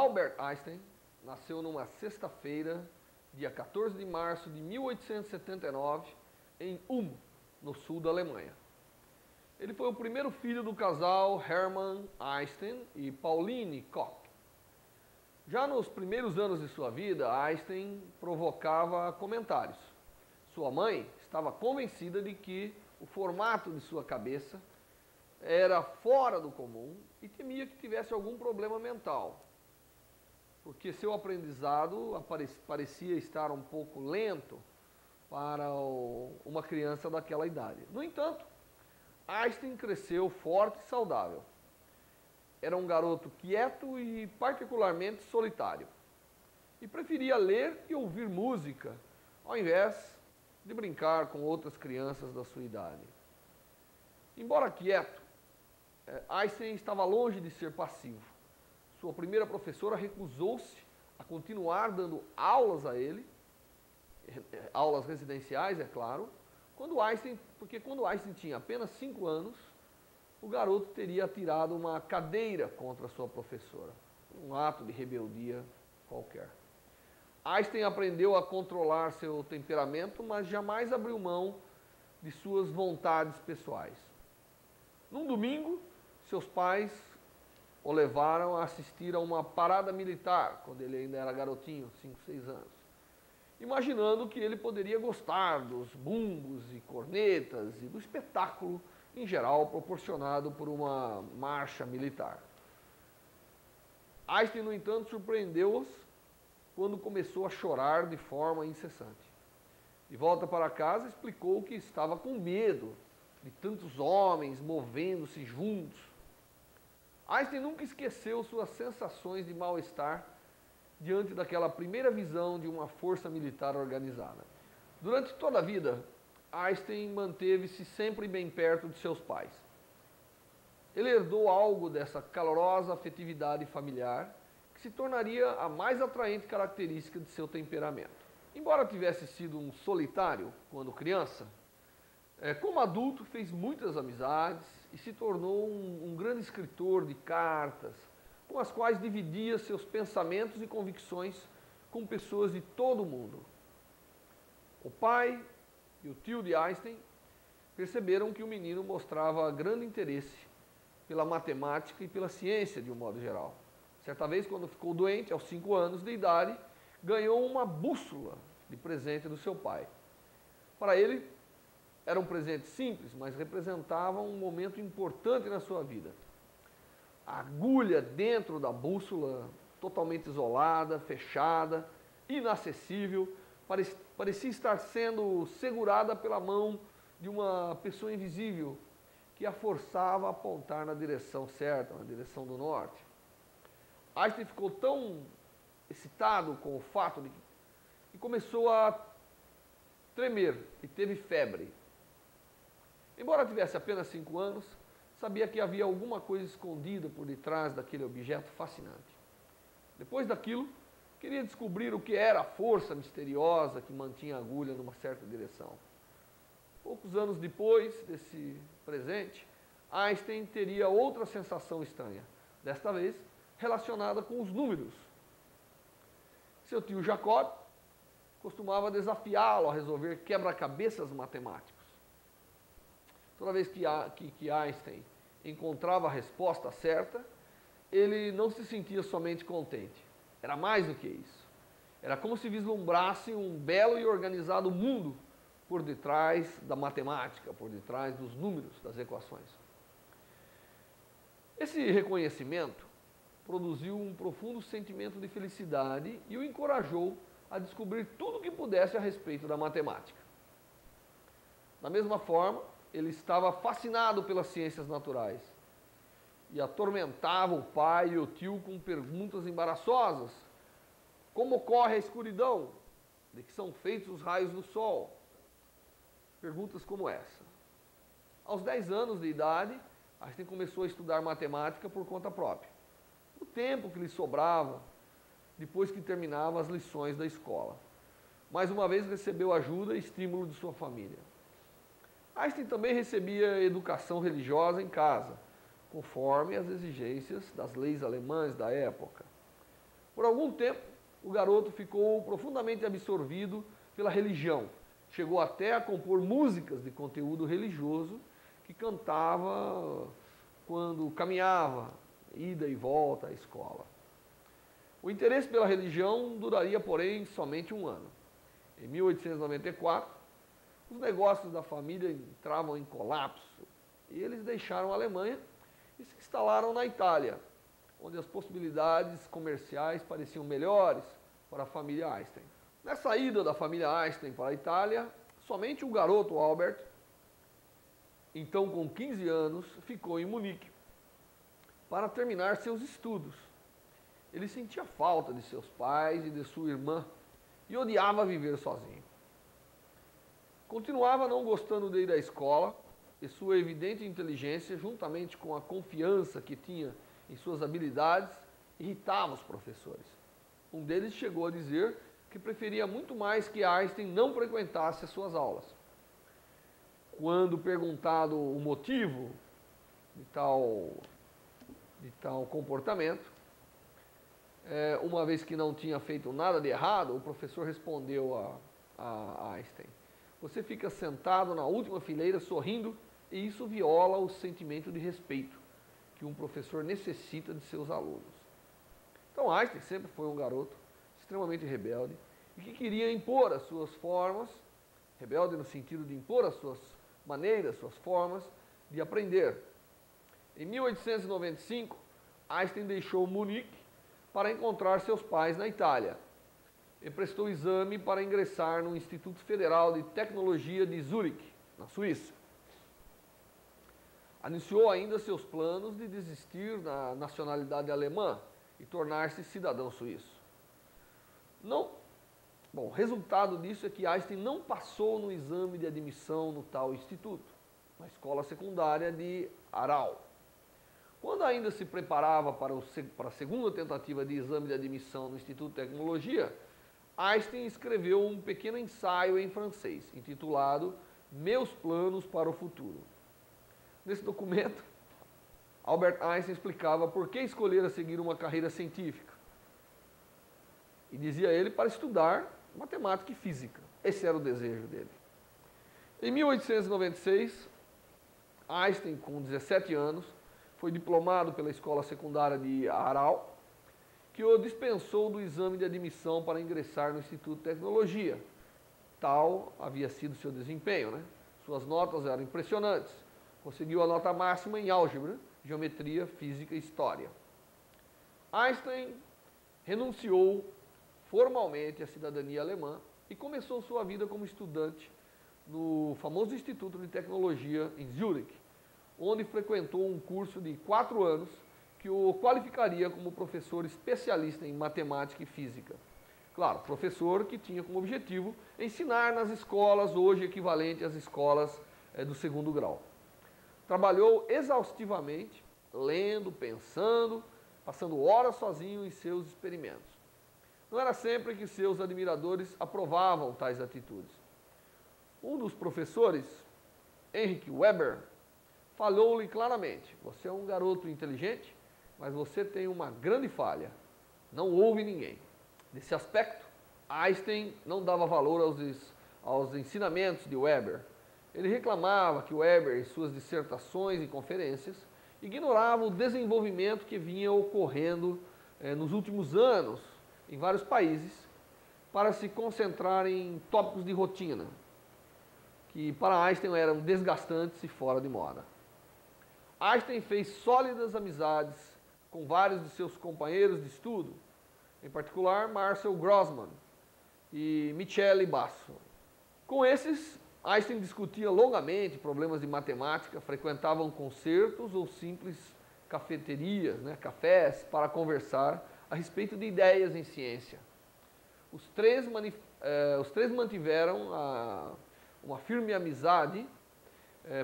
Albert Einstein nasceu numa sexta-feira, dia 14 de março de 1879, em Ulm, no sul da Alemanha. Ele foi o primeiro filho do casal Hermann Einstein e Pauline Koch. Já nos primeiros anos de sua vida, Einstein provocava comentários. Sua mãe estava convencida de que o formato de sua cabeça era fora do comum e temia que tivesse algum problema mental, porque seu aprendizado parecia estar um pouco lento para uma criança daquela idade. No entanto, Einstein cresceu forte e saudável. Era um garoto quieto e particularmente solitário. E preferia ler e ouvir música, ao invés de brincar com outras crianças da sua idade. Embora quieto, Einstein estava longe de ser passivo. Sua primeira professora recusou-se a continuar dando aulas a ele, aulas residenciais, é claro, porque quando Einstein tinha apenas 5 anos, o garoto teria atirado uma cadeira contra sua professora, um ato de rebeldia qualquer. Einstein aprendeu a controlar seu temperamento, mas jamais abriu mão de suas vontades pessoais. Num domingo, seus pais o levaram a assistir a uma parada militar, quando ele ainda era garotinho, 5, 6 anos, imaginando que ele poderia gostar dos bumbos e cornetas e do espetáculo em geral proporcionado por uma marcha militar. Einstein, no entanto, surpreendeu-os quando começou a chorar de forma incessante. De volta para casa, explicou que estava com medo de tantos homens movendo-se juntos. Einstein nunca esqueceu suas sensações de mal-estar diante daquela primeira visão de uma força militar organizada. Durante toda a vida, Einstein manteve-se sempre bem perto de seus pais. Ele herdou algo dessa calorosa afetividade familiar que se tornaria a mais atraente característica de seu temperamento. Embora tivesse sido um solitário quando criança, como adulto fez muitas amizades e se tornou um grande escritor de cartas, com as quais dividia seus pensamentos e convicções com pessoas de todo o mundo. O pai e o tio de Einstein perceberam que o menino mostrava grande interesse pela matemática e pela ciência de um modo geral. Certa vez, quando ficou doente, aos 5 anos de idade, ganhou uma bússola de presente do seu pai. Para ele, era um presente simples, mas representava um momento importante na sua vida. A agulha dentro da bússola, totalmente isolada, fechada, inacessível, parecia estar sendo segurada pela mão de uma pessoa invisível que a forçava a apontar na direção certa, na direção do norte. Einstein ficou tão excitado com o fato de que começou a tremer e teve febre. Embora tivesse apenas 5 anos, sabia que havia alguma coisa escondida por detrás daquele objeto fascinante. Depois daquilo, queria descobrir o que era a força misteriosa que mantinha a agulha numa certa direção. Poucos anos depois desse presente, Einstein teria outra sensação estranha, desta vez relacionada com os números. Seu tio Jacob costumava desafiá-lo a resolver quebra-cabeças matemáticos. Toda vez que Einstein encontrava a resposta certa, ele não se sentia somente contente. Era mais do que isso. Era como se vislumbrasse um belo e organizado mundo por detrás da matemática, por detrás dos números, das equações. Esse reconhecimento produziu um profundo sentimento de felicidade e o encorajou a descobrir tudo o que pudesse a respeito da matemática. Da mesma forma, ele estava fascinado pelas ciências naturais e atormentava o pai e o tio com perguntas embaraçosas. Como ocorre a escuridão? De que são feitos os raios do sol? Perguntas como essa. Aos 10 anos de idade, Einstein começou a estudar matemática por conta própria. O tempo que lhe sobrava depois que terminava as lições da escola. Mais uma vez recebeu ajuda e estímulo de sua família. Einstein também recebia educação religiosa em casa, conforme as exigências das leis alemãs da época. Por algum tempo, o garoto ficou profundamente absorvido pela religião. Chegou até a compor músicas de conteúdo religioso que cantava quando caminhava, ida e volta à escola. O interesse pela religião duraria, porém, somente um ano. Em 1894, os negócios da família entravam em colapso e eles deixaram a Alemanha e se instalaram na Itália, onde as possibilidades comerciais pareciam melhores para a família Einstein. Nessa ida da família Einstein para a Itália, somente o garoto Albert, então com 15 anos, ficou em Munique para terminar seus estudos. Ele sentia falta de seus pais e de sua irmã e odiava viver sozinho. Continuava não gostando de ir à escola e sua evidente inteligência, juntamente com a confiança que tinha em suas habilidades, irritava os professores. Um deles chegou a dizer que preferia muito mais que Einstein não frequentasse as suas aulas. Quando perguntado o motivo de tal comportamento, uma vez que não tinha feito nada de errado, o professor respondeu a Einstein: você fica sentado na última fileira sorrindo e isso viola o sentimento de respeito que um professor necessita de seus alunos. Então Einstein sempre foi um garoto extremamente rebelde e que queria impor as suas formas, rebelde no sentido de impor as suas maneiras, suas formas de aprender. Em 1895, Einstein deixou Munique para encontrar seus pais na Itália e prestou exame para ingressar no Instituto Federal de Tecnologia de Zurique, na Suíça. Anunciou ainda seus planos de desistir da nacionalidade alemã e tornar-se cidadão suíço. O resultado disso é que Einstein não passou no exame de admissão no tal instituto, na escola secundária de Aarau. Quando ainda se preparava para a segunda tentativa de exame de admissão no Instituto de Tecnologia, Einstein escreveu um pequeno ensaio em francês, intitulado Meus Planos para o Futuro. Nesse documento, Albert Einstein explicava por que escolher seguir uma carreira científica. E dizia ele para estudar matemática e física. Esse era o desejo dele. Em 1896, Einstein, com 17 anos, foi diplomado pela escola secundária de Aarau, que o dispensou do exame de admissão para ingressar no Instituto de Tecnologia. Tal havia sido seu desempenho, né? Suas notas eram impressionantes. Conseguiu a nota máxima em álgebra, geometria, física e história. Einstein renunciou formalmente à cidadania alemã e começou sua vida como estudante no famoso Instituto de Tecnologia em Zurique, onde frequentou um curso de 4 anos que o qualificaria como professor especialista em matemática e física. Claro, professor que tinha como objetivo ensinar nas escolas hoje equivalentes às escolas do segundo grau. Trabalhou exaustivamente, lendo, pensando, passando horas sozinho em seus experimentos. Não era sempre que seus admiradores aprovavam tais atitudes. Um dos professores, Henrik Weber, falou-lhe claramente: você é um garoto inteligente, mas você tem uma grande falha. Não ouve ninguém. Nesse aspecto, Einstein não dava valor aos ensinamentos de Weber. Ele reclamava que Weber, em suas dissertações e conferências, ignorava o desenvolvimento que vinha ocorrendo nos últimos anos em vários países para se concentrar em tópicos de rotina, que para Einstein eram desgastantes e fora de moda. Einstein fez sólidas amizades com vários de seus companheiros de estudo, em particular Marcel Grossmann e Michele Basso. Com esses, Einstein discutia longamente problemas de matemática, frequentavam concertos ou simples cafeterias, cafés, para conversar a respeito de ideias em ciência. Os três mantiveram uma firme amizade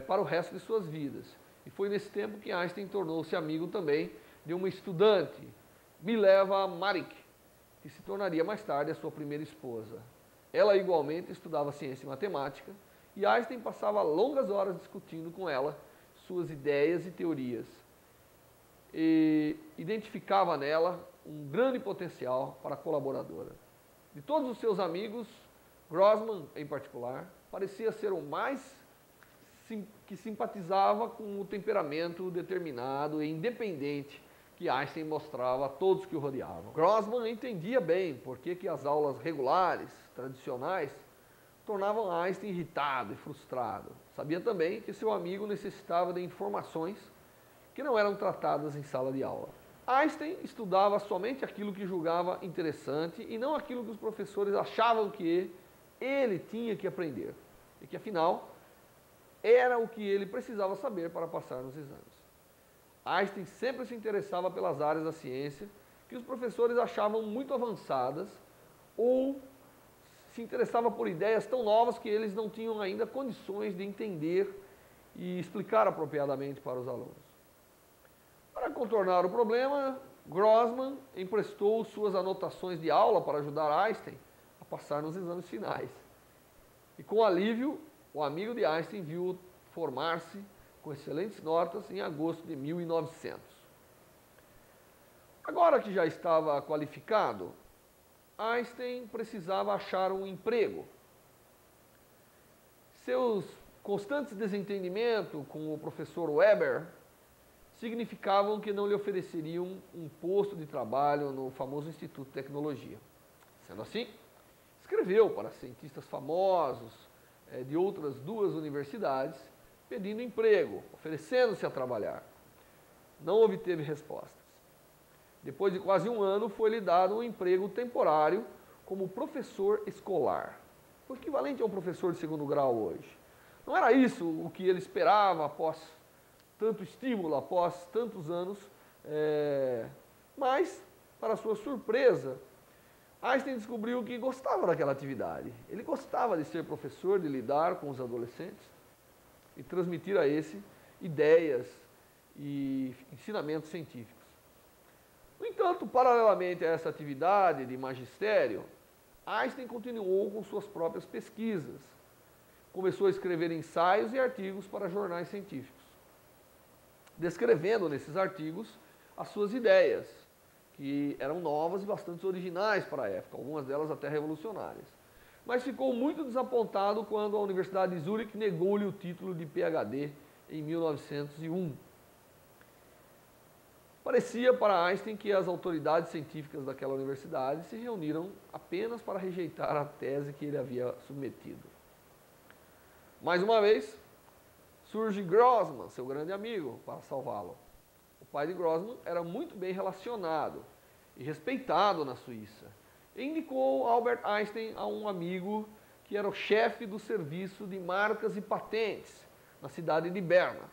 para o resto de suas vidas. E foi nesse tempo que Einstein tornou-se amigo também de uma estudante, Mileva Maric, que se tornaria mais tarde a sua primeira esposa. Ela igualmente estudava ciência e matemática, e Einstein passava longas horas discutindo com ela suas ideias e teorias. E identificava nela um grande potencial para a colaboradora. De todos os seus amigos, Grossman, em particular, parecia ser o mais que simpatizava com o temperamento determinado e independente que Einstein mostrava a todos que o rodeavam. Grossman entendia bem por que as aulas regulares, tradicionais, tornavam Einstein irritado e frustrado. Sabia também que seu amigo necessitava de informações que não eram tratadas em sala de aula. Einstein estudava somente aquilo que julgava interessante e não aquilo que os professores achavam que ele tinha que aprender e que, afinal, era o que ele precisava saber para passar nos exames. Einstein sempre se interessava pelas áreas da ciência que os professores achavam muito avançadas ou se interessava por ideias tão novas que eles não tinham ainda condições de entender e explicar apropriadamente para os alunos. Para contornar o problema, Grossman emprestou suas anotações de aula para ajudar Einstein a passar nos exames finais. E com alívio, o amigo de Einstein viu formar-se com excelentes notas em agosto de 1900. Agora que já estava qualificado, Einstein precisava achar um emprego. Seus constantes desentendimentos com o professor Weber significavam que não lhe ofereceriam um posto de trabalho no famoso Instituto de Tecnologia. Sendo assim, escreveu para cientistas famosos de outras duas universidades, pedindo emprego, oferecendo-se a trabalhar. Não obteve respostas. Depois de quase um ano, foi-lhe dado um emprego temporário como professor escolar, o equivalente a um professor de segundo grau hoje. Não era isso o que ele esperava após tanto estímulo, após tantos anos, mas, para sua surpresa, Einstein descobriu que gostava daquela atividade. Ele gostava de ser professor, de lidar com os adolescentes e transmitir a esse ideias e ensinamentos científicos. No entanto, paralelamente a essa atividade de magistério, Einstein continuou com suas próprias pesquisas. Começou a escrever ensaios e artigos para jornais científicos, descrevendo nesses artigos as suas ideias, que eram novas e bastante originais para a época, algumas delas até revolucionárias. Mas ficou muito desapontado quando a Universidade de Zurich negou-lhe o título de PhD em 1901. Parecia para Einstein que as autoridades científicas daquela universidade se reuniram apenas para rejeitar a tese que ele havia submetido. Mais uma vez, surge Grossman, seu grande amigo, para salvá-lo. O pai de Grossman era muito bem relacionado e respeitado na Suíça. E indicou Albert Einstein a um amigo que era o chefe do serviço de marcas e patentes na cidade de Berna.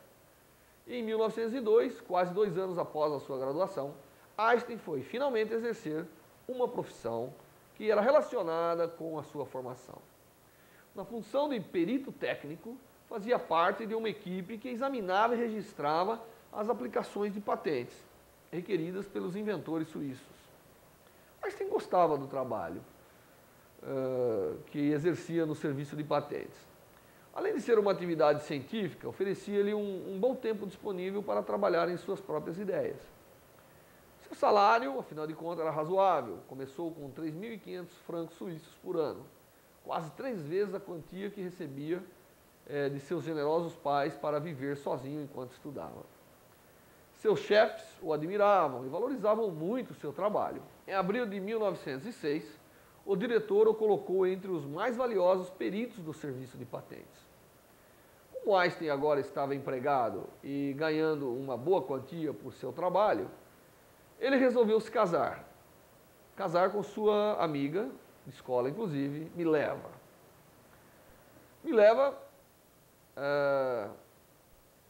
E em 1902, quase 2 anos após a sua graduação, Einstein foi finalmente exercer uma profissão que era relacionada com a sua formação. Na função de perito técnico, fazia parte de uma equipe que examinava e registrava as aplicações de patentes requeridas pelos inventores suíços. Einstein gostava do trabalho que exercia no serviço de patentes. Além de ser uma atividade científica, oferecia-lhe um bom tempo disponível para trabalhar em suas próprias ideias. Seu salário, afinal de contas, era razoável. Começou com 3.500 francos suíços por ano, quase 3 vezes a quantia que recebia de seus generosos pais para viver sozinho enquanto estudava. Seus chefes o admiravam e valorizavam muito o seu trabalho. Em abril de 1906, o diretor o colocou entre os mais valiosos peritos do serviço de patentes. Como Einstein agora estava empregado e ganhando uma boa quantia por seu trabalho, ele resolveu se casar. Casar com sua amiga, de escola inclusive, Mileva. Mileva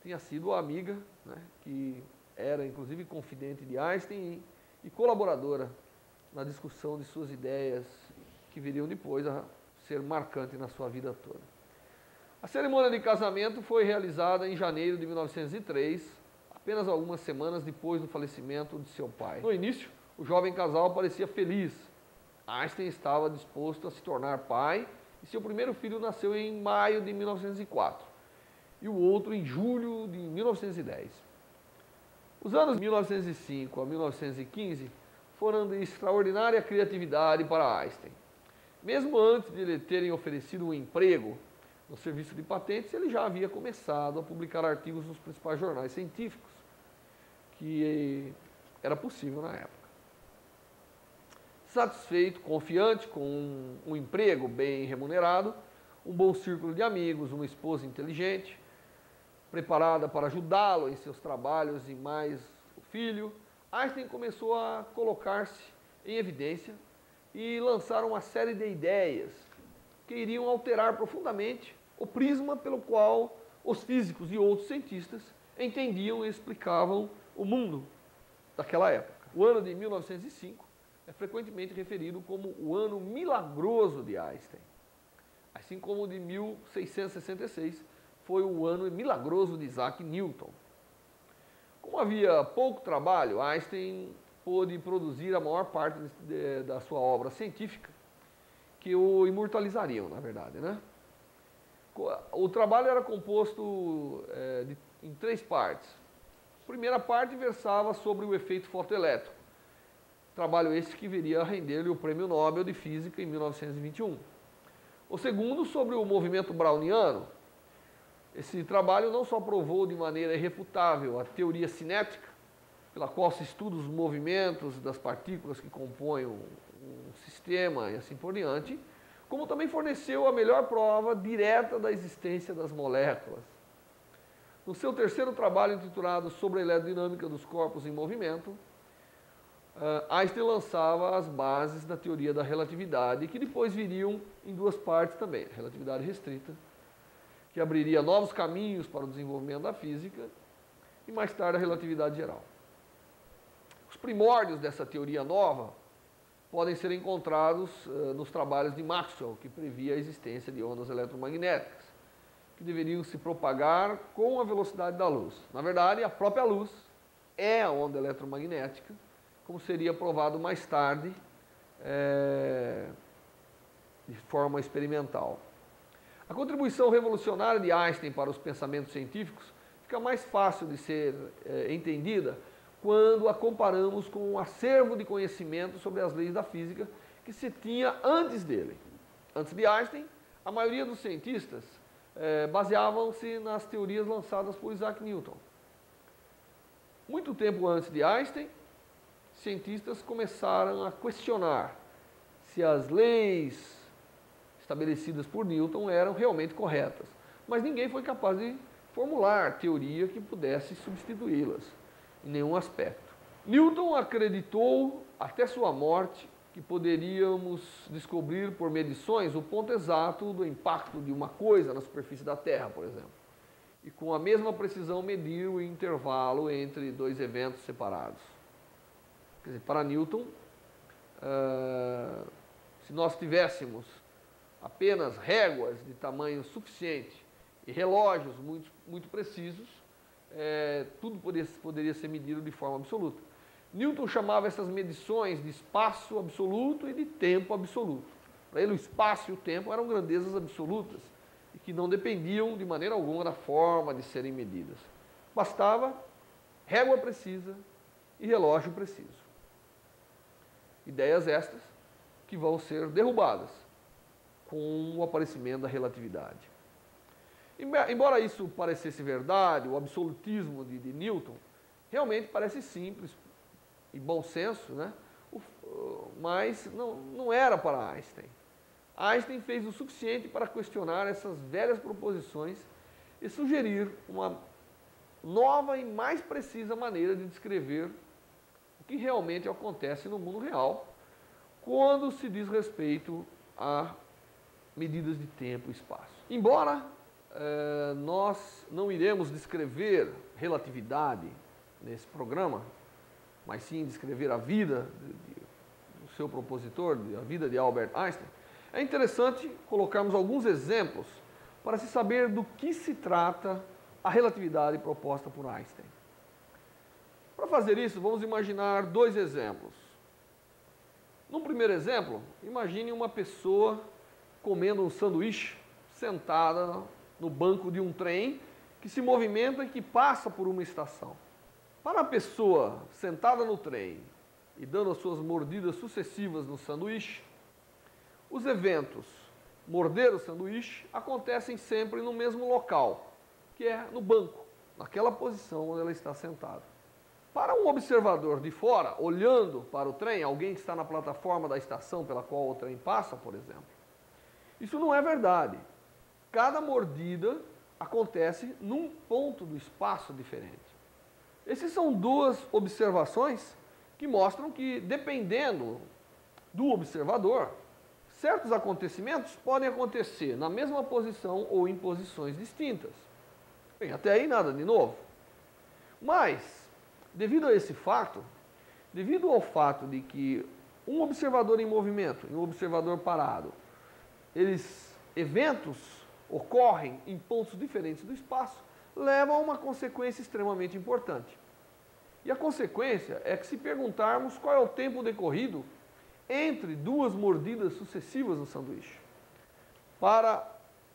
tinha sido a amiga, né, que era inclusive confidente de Einstein e colaboradora na discussão de suas ideias que viriam depois a ser marcante na sua vida toda. A cerimônia de casamento foi realizada em janeiro de 1903, apenas algumas semanas depois do falecimento de seu pai. No início, o jovem casal parecia feliz. Einstein estava disposto a se tornar pai e seu primeiro filho nasceu em maio de 1904 e o outro em julho de 1910. Os anos 1905 a 1915 foram de extraordinária criatividade para Einstein. Mesmo antes de lhe terem oferecido um emprego no serviço de patentes, ele já havia começado a publicar artigos nos principais jornais científicos, que era possível na época. Satisfeito, confiante com um emprego bem remunerado, um bom círculo de amigos, uma esposa inteligente, preparada para ajudá-lo em seus trabalhos e mais o filho, Einstein começou a colocar-se em evidência e lançar uma série de ideias que iriam alterar profundamente o prisma pelo qual os físicos e outros cientistas entendiam e explicavam o mundo daquela época. O ano de 1905 é frequentemente referido como o ano milagroso de Einstein, assim como o de 1666 foi o ano milagroso de Isaac Newton. Como havia pouco trabalho, Einstein pôde produzir a maior parte da sua obra científica, que o imortalizariam, na verdade, né? O trabalho era composto em 3 partes. A primeira parte versava sobre o efeito fotoelétrico, trabalho esse que viria a render-lhe o Prêmio Nobel de Física em 1921. O segundo, sobre o movimento browniano. Esse trabalho não só provou de maneira irrefutável a teoria cinética, pela qual se estuda os movimentos das partículas que compõem um sistema e assim por diante, como também forneceu a melhor prova direta da existência das moléculas. No seu terceiro trabalho, intitulado Sobre a Eletrodinâmica dos Corpos em Movimento, Einstein lançava as bases da teoria da relatividade, que depois viriam em 2 partes também, a relatividade restrita, que abriria novos caminhos para o desenvolvimento da física, e mais tarde a relatividade geral. Os primórdios dessa teoria nova podem ser encontrados nos trabalhos de Maxwell, que previa a existência de ondas eletromagnéticas, que deveriam se propagar com a velocidade da luz. Na verdade, a própria luz é a onda eletromagnética, como seria provado mais tarde de forma experimental. A contribuição revolucionária de Einstein para os pensamentos científicos fica mais fácil de ser entendida quando a comparamos com o acervo de conhecimento sobre as leis da física que se tinha antes dele. Antes de Einstein, a maioria dos cientistas baseavam-se nas teorias lançadas por Isaac Newton. Muito tempo antes de Einstein, cientistas começaram a questionar se as leis estabelecidas por Newton eram realmente corretas, mas ninguém foi capaz de formular teoria que pudesse substituí-las em nenhum aspecto. Newton acreditou até sua morte que poderíamos descobrir por medições o ponto exato do impacto de uma coisa na superfície da Terra, por exemplo, e com a mesma precisão medir o intervalo entre 2 eventos separados. Quer dizer, para Newton, se nós tivéssemos apenas réguas de tamanho suficiente e relógios muito precisos, tudo poderia ser medido de forma absoluta. Newton chamava essas medições de espaço absoluto e de tempo absoluto. Para ele, o espaço e o tempo eram grandezas absolutas e que não dependiam de maneira alguma da forma de serem medidas. Bastava régua precisa e relógio preciso. Ideias estas que vão ser derrubadas com o aparecimento da relatividade. Embora isso parecesse verdade, o absolutismo de Newton realmente parece simples e bom senso, né? Mas não era para Einstein. Einstein fez o suficiente para questionar essas velhas proposições e sugerir uma nova e mais precisa maneira de descrever o que realmente acontece no mundo real quando se diz respeito a medidas de tempo e espaço. Embora nós não iremos descrever relatividade nesse programa, mas sim descrever a vida do seu propositor, a vida de Albert Einstein, é interessante colocarmos alguns exemplos para se saber do que se trata a relatividade proposta por Einstein. Para fazer isso, vamos imaginar 2 exemplos. Num primeiro exemplo, imagine uma pessoa comendo um sanduíche sentada no banco de um trem que se movimenta e que passa por uma estação. Para a pessoa sentada no trem, e dando as suas mordidas sucessivas no sanduíche, os eventos morder o sanduíche acontecem sempre no mesmo local, que é no banco, naquela posição onde ela está sentada. Para um observador de fora, olhando para o trem, alguém que está na plataforma da estação pela qual o trem passa, por exemplo, isso não é verdade. Cada mordida acontece num ponto do espaço diferente. Essas são duas observações que mostram que, dependendo do observador, certos acontecimentos podem acontecer na mesma posição ou em posições distintas. Bem, até aí nada de novo. Mas, devido a esse fato, devido ao fato de que um observador em movimento e um observador parado, eventos ocorrem em pontos diferentes do espaço, levam a uma consequência extremamente importante. E a consequência é que, se perguntarmos qual é o tempo decorrido entre duas mordidas sucessivas no sanduíche, para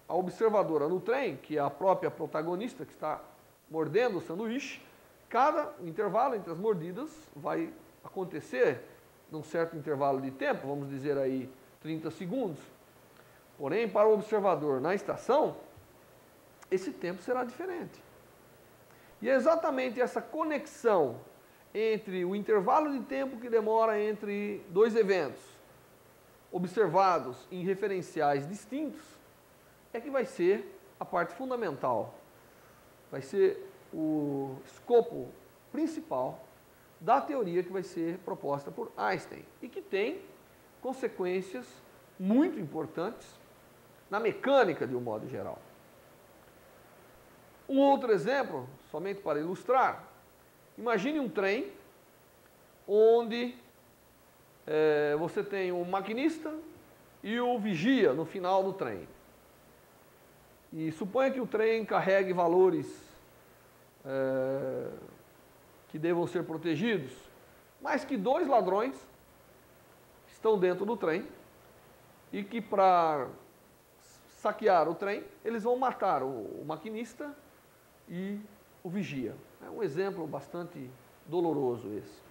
a observadora no trem, que é a própria protagonista que está mordendo o sanduíche, cada intervalo entre as mordidas vai acontecer num certo intervalo de tempo, vamos dizer aí 30 segundos. Porém, para o observador na estação, esse tempo será diferente. E é exatamente essa conexão entre o intervalo de tempo que demora entre dois eventos, observados em referenciais distintos, é que vai ser a parte fundamental, vai ser o escopo principal da teoria que vai ser proposta por Einstein e que tem consequências muito importantes na mecânica de um modo geral. Um outro exemplo, somente para ilustrar, imagine um trem onde você tem o maquinista e o vigia no final do trem. E suponha que o trem carregue valores que devam ser protegidos, mas que dois ladrões estão dentro do trem e que, para saquear o trem, eles vão matar o maquinista e o vigia. É um exemplo bastante doloroso esse.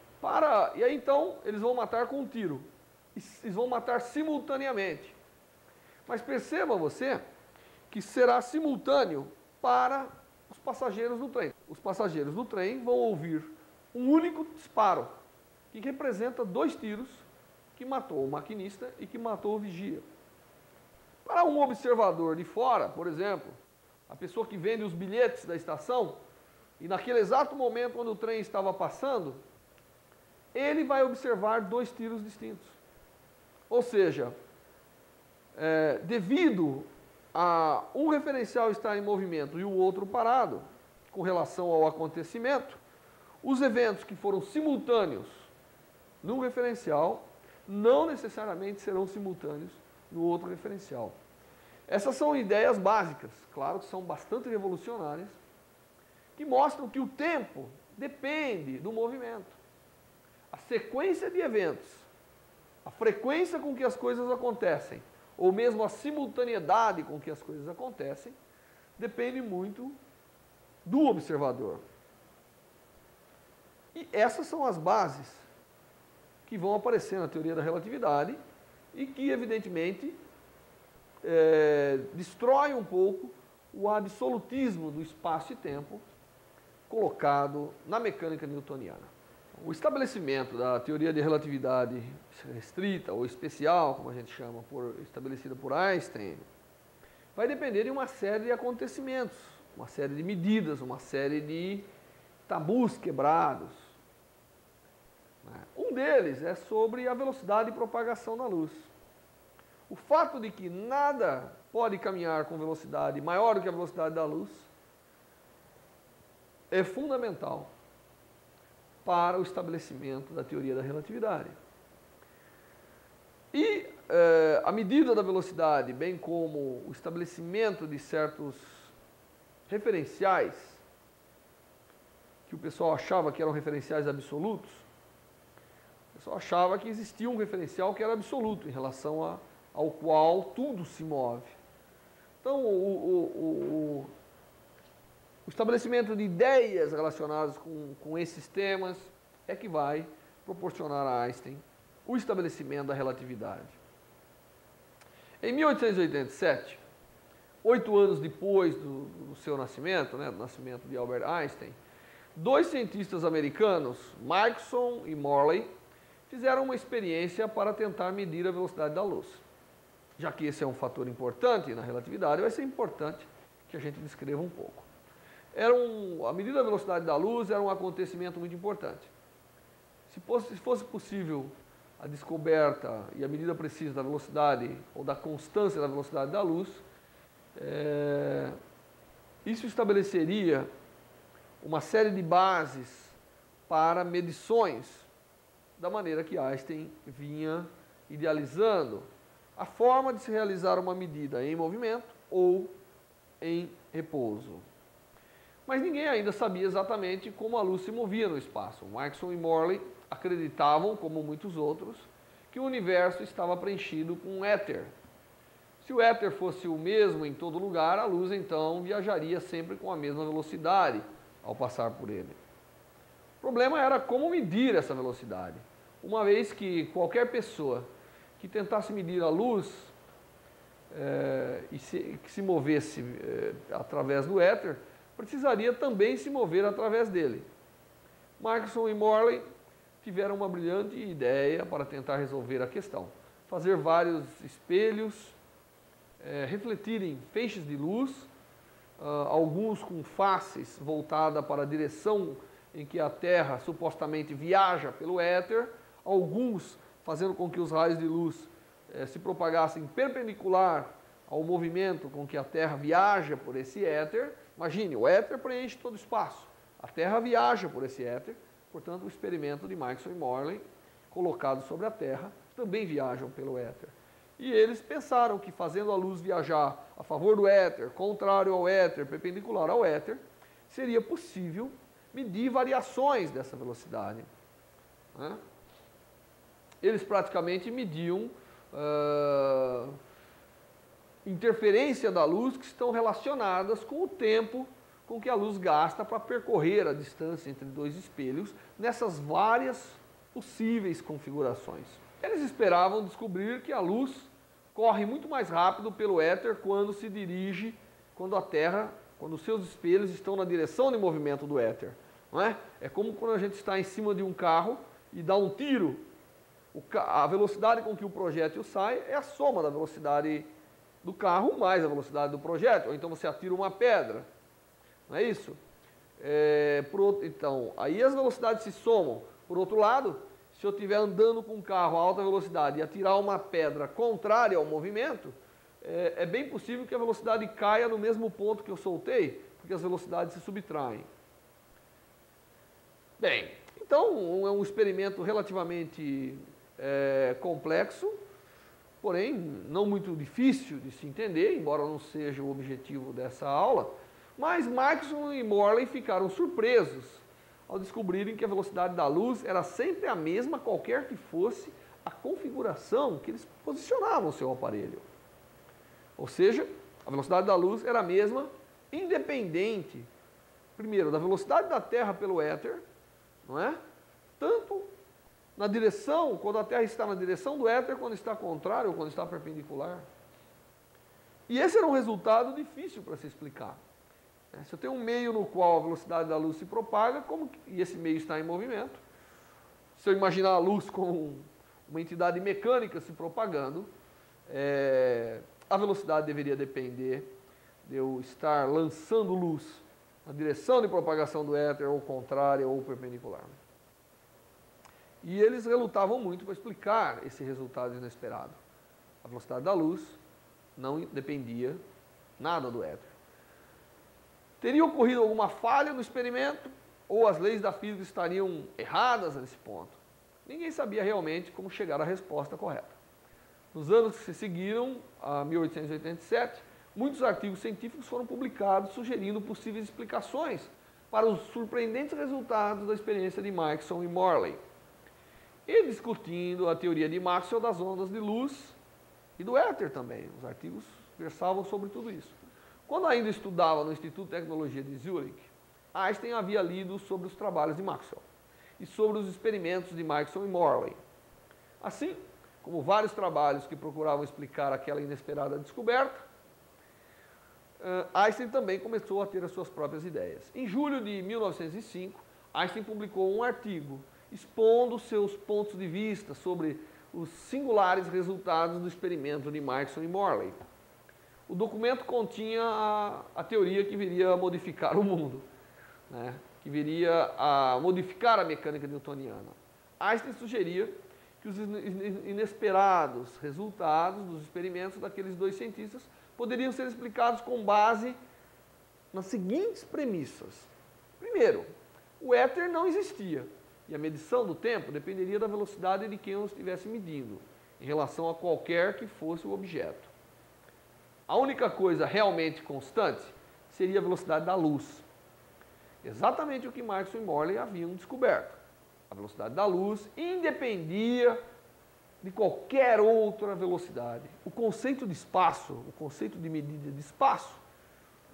E aí então eles vão matar com um tiro. Eles vão matar simultaneamente. Mas perceba você que será simultâneo para os passageiros do trem. Os passageiros do trem vão ouvir um único disparo, que representa dois tiros que matou o maquinista e que matou o vigia. Para um observador de fora, por exemplo, a pessoa que vende os bilhetes da estação, e naquele exato momento quando o trem estava passando, ele vai observar dois tiros distintos. Ou seja, devido a um referencial estar em movimento e o outro parado, com relação ao acontecimento, os eventos que foram simultâneos num referencial não necessariamente serão simultâneos no outro referencial. Essas são ideias básicas, claro que são bastante revolucionárias, que mostram que o tempo depende do movimento. A sequência de eventos, a frequência com que as coisas acontecem, ou mesmo a simultaneidade com que as coisas acontecem, depende muito do observador. E essas são as bases que vão aparecer na teoria da relatividade e que, evidentemente, destrói um pouco o absolutismo do espaço e tempo colocado na mecânica newtoniana. O estabelecimento da teoria de relatividade restrita ou especial, como a gente chama, estabelecida por Einstein, vai depender de uma série de acontecimentos, uma série de medidas, uma série de tabus quebrados. Um deles é sobre a velocidade de propagação da luz. O fato de que nada pode caminhar com velocidade maior do que a velocidade da luz é fundamental para o estabelecimento da teoria da relatividade. E a medida da velocidade, bem como o estabelecimento de certos referenciais, que o pessoal achava que eram referenciais absolutos, o pessoal achava que existia um referencial que era absoluto em relação ao qual tudo se move. Então, o estabelecimento de ideias relacionadas com esses temas é que vai proporcionar a Einstein o estabelecimento da relatividade. Em 1887, 8 anos depois do seu nascimento, do nascimento de Albert Einstein, dois cientistas americanos, Michelson e Morley, fizeram uma experiência para tentar medir a velocidade da luz. Já que esse é um fator importante na relatividade, vai ser importante que a gente descreva um pouco. A medida da velocidade da luz era um acontecimento muito importante. Se fosse possível a descoberta e a medida precisa da velocidade ou da constância da velocidade da luz, isso estabeleceria uma série de bases para medições da maneira que Einstein vinha idealizando a forma de se realizar uma medida em movimento ou em repouso. Mas ninguém ainda sabia exatamente como a luz se movia no espaço. Michelson e Morley acreditavam, como muitos outros, que o universo estava preenchido com éter. Se o éter fosse o mesmo em todo lugar, a luz então viajaria sempre com a mesma velocidade ao passar por ele. O problema era como medir essa velocidade, uma vez que qualquer pessoa que tentasse medir a luz que se movesse através do éter, precisaria também se mover através dele. Michelson e Morley tiveram uma brilhante ideia para tentar resolver a questão. Fazer vários espelhos, refletirem feixes de luz, alguns com faces voltadas para a direção em que a Terra supostamente viaja pelo éter, alguns fazendo com que os raios de luz se propagassem perpendicular ao movimento com que a Terra viaja por esse éter. Imagine, o éter preenche todo o espaço, a Terra viaja por esse éter, portanto o experimento de Michelson e Morley, colocado sobre a Terra, também viajam pelo éter. E eles pensaram que fazendo a luz viajar a favor do éter, contrário ao éter, perpendicular ao éter, seria possível medir variações dessa velocidade. Eles praticamente mediam interferência da luz que estão relacionadas com o tempo com que a luz gasta para percorrer a distância entre dois espelhos nessas várias possíveis configurações. Eles esperavam descobrir que a luz corre muito mais rápido pelo éter quando se dirige, quando a Terra, quando os seus espelhos estão na direção de movimento do éter. Não é? É como quando a gente está em cima de um carro e dá um tiro. A velocidade com que o projétil sai é a soma da velocidade do carro mais a velocidade do projétil. Ou então você atira uma pedra. Não é isso? Então, aí as velocidades se somam. Por outro lado, se eu estiver andando com um carro a alta velocidade e atirar uma pedra contrária ao movimento, é bem possível que a velocidade caia no mesmo ponto que eu soltei, porque as velocidades se subtraem. Bem, então é um experimento relativamente complexo, porém não muito difícil de se entender, embora não seja o objetivo dessa aula, mas Michelson e Morley ficaram surpresos ao descobrirem que a velocidade da luz era sempre a mesma, qualquer que fosse a configuração que eles posicionavam o seu aparelho. Ou seja, a velocidade da luz era a mesma, independente, primeiro, da velocidade da Terra pelo éter, não é? Tanto na direção, quando a Terra está na direção do éter, quando está contrário ou quando está perpendicular. E esse era um resultado difícil para se explicar. Se eu tenho um meio no qual a velocidade da luz se propaga, e esse meio está em movimento, se eu imaginar a luz como uma entidade mecânica se propagando, a velocidade deveria depender de eu estar lançando luz na direção de propagação do éter, ou contrária, ou perpendicular. E eles relutavam muito para explicar esse resultado inesperado. A velocidade da luz não dependia nada do éter. Teria ocorrido alguma falha no experimento, ou as leis da física estariam erradas nesse ponto? Ninguém sabia realmente como chegar à resposta correta. Nos anos que se seguiram, a 1887, muitos artigos científicos foram publicados sugerindo possíveis explicações para os surpreendentes resultados da experiência de Michelson e Morley, e discutindo a teoria de Maxwell das ondas de luz e do éter também. Os artigos versavam sobre tudo isso. Quando ainda estudava no Instituto de Tecnologia de Zurich, Einstein havia lido sobre os trabalhos de Maxwell. e sobre os experimentos de Michelson e Morley. Assim como vários trabalhos que procuravam explicar aquela inesperada descoberta, Einstein também começou a ter as suas próprias ideias. Em julho de 1905, Einstein publicou um artigo expondo seus pontos de vista sobre os singulares resultados do experimento de Michelson e Morley. O documento continha a teoria que viria a modificar o mundo, né? Que viria a modificar a mecânica newtoniana. Einstein sugeria que os inesperados resultados dos experimentos daqueles dois cientistas poderiam ser explicados com base nas seguintes premissas. Primeiro, o éter não existia e a medição do tempo dependeria da velocidade de quem o estivesse medindo, em relação a qualquer que fosse o objeto. A única coisa realmente constante seria a velocidade da luz. Exatamente o que Michelson e Morley haviam descoberto. A velocidade da luz independia de qualquer outra velocidade. O conceito de espaço, o conceito de medida de espaço,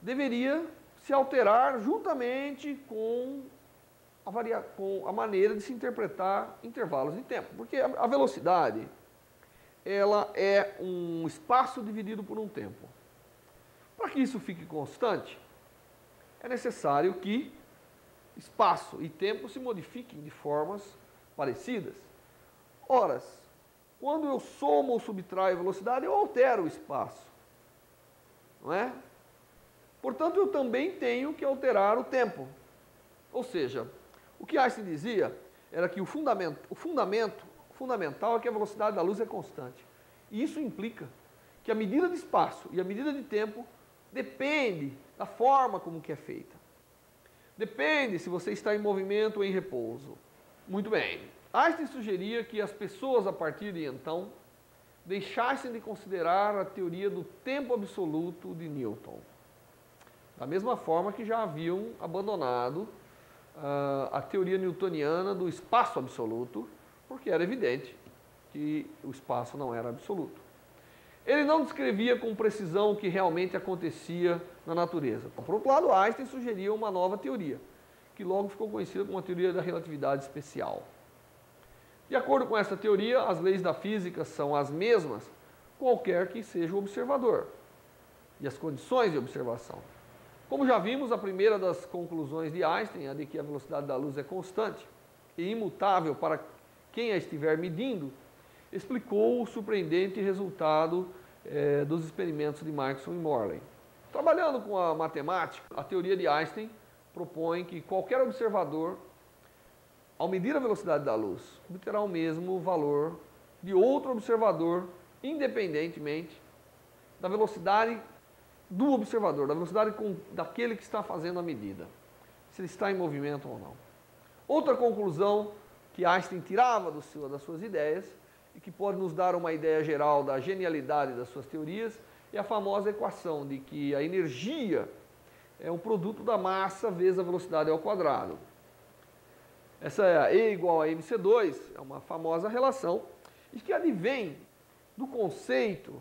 deveria se alterar juntamente com a maneira de se interpretar intervalos de tempo. Porque a velocidade, ela é um espaço dividido por um tempo. Para que isso fique constante, é necessário que espaço e tempo se modifiquem de formas parecidas. Ora, quando eu somo ou subtraio a velocidade, eu altero o espaço. Não é? Portanto, eu também tenho que alterar o tempo. Ou seja, o que Einstein dizia era que o fundamental é que a velocidade da luz é constante. E isso implica que a medida de espaço e a medida de tempo depende da forma como que é feita. Depende se você está em movimento ou em repouso. Muito bem. Einstein sugeria que as pessoas, a partir de então, deixassem de considerar a teoria do tempo absoluto de Newton. Da mesma forma que já haviam abandonado a teoria newtoniana do espaço absoluto, porque era evidente que o espaço não era absoluto. Ele não descrevia com precisão o que realmente acontecia na natureza. Por outro lado, Einstein sugeria uma nova teoria, que logo ficou conhecida como a teoria da relatividade especial. De acordo com essa teoria, as leis da física são as mesmas, qualquer que seja o observador, e as condições de observação. Como já vimos, a primeira das conclusões de Einstein, a de que a velocidade da luz é constante e imutável para quem a estiver medindo, explicou o surpreendente resultado dos experimentos de Michelson e Morley. Trabalhando com a matemática, a teoria de Einstein propõe que qualquer observador, ao medir a velocidade da luz, obterá o mesmo valor de outro observador, independentemente da velocidade do observador, da velocidade daquele que está fazendo a medida, se ele está em movimento ou não. Outra conclusão que Einstein tirava das suas ideias e que pode nos dar uma ideia geral da genialidade das suas teorias é a famosa equação de que a energia é um produto da massa vezes a velocidade ao quadrado. Essa é a E igual a mc2, é uma famosa relação e que advém do conceito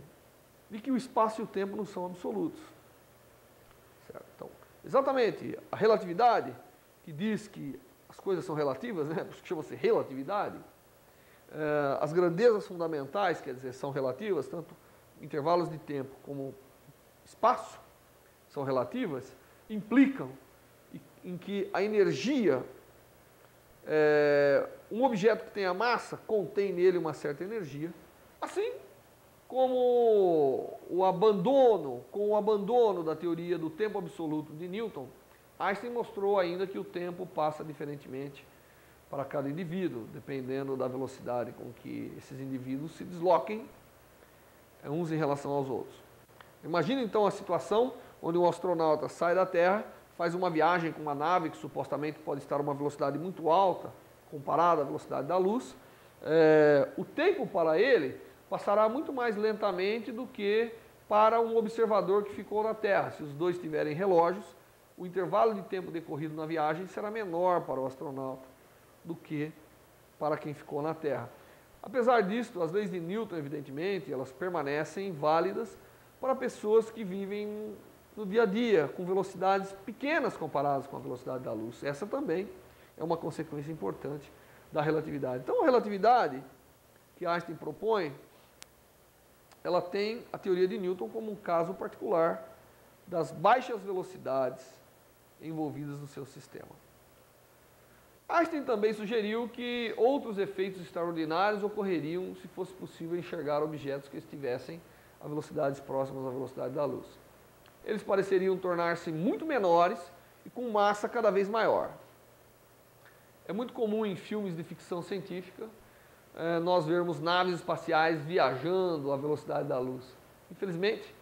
de que o espaço e o tempo não são absolutos. Certo? Então, exatamente, a relatividade, que diz que as coisas são relativas, né? Por isso que chama-se relatividade, as grandezas fundamentais, quer dizer, são relativas, tanto intervalos de tempo como espaço são relativas, implicam em que a energia, um objeto que tem a massa, contém nele uma certa energia, assim como com o abandono da teoria do tempo absoluto de Newton, Einstein mostrou ainda que o tempo passa diferentemente para cada indivíduo, dependendo da velocidade com que esses indivíduos se desloquem uns em relação aos outros. Imagine então a situação onde um astronauta sai da Terra, faz uma viagem com uma nave que supostamente pode estar a uma velocidade muito alta, comparada à velocidade da luz. O tempo para ele passará muito mais lentamente do que para um observador que ficou na Terra. Se os dois tiverem relógios, o intervalo de tempo decorrido na viagem será menor para o astronauta do que para quem ficou na Terra. Apesar disso, as leis de Newton, evidentemente, elas permanecem válidas para pessoas que vivem no dia a dia, com velocidades pequenas comparadas com a velocidade da luz. Essa também é uma consequência importante da relatividade. Então, a relatividade que Einstein propõe, ela tem a teoria de Newton como um caso particular das baixas velocidades envolvidas no seu sistema. Einstein também sugeriu que outros efeitos extraordinários ocorreriam se fosse possível enxergar objetos que estivessem a velocidades próximas à velocidade da luz. Eles pareceriam tornar-se muito menores e com massa cada vez maior. É muito comum em filmes de ficção científica nós vermos naves espaciais viajando à velocidade da luz. Infelizmente,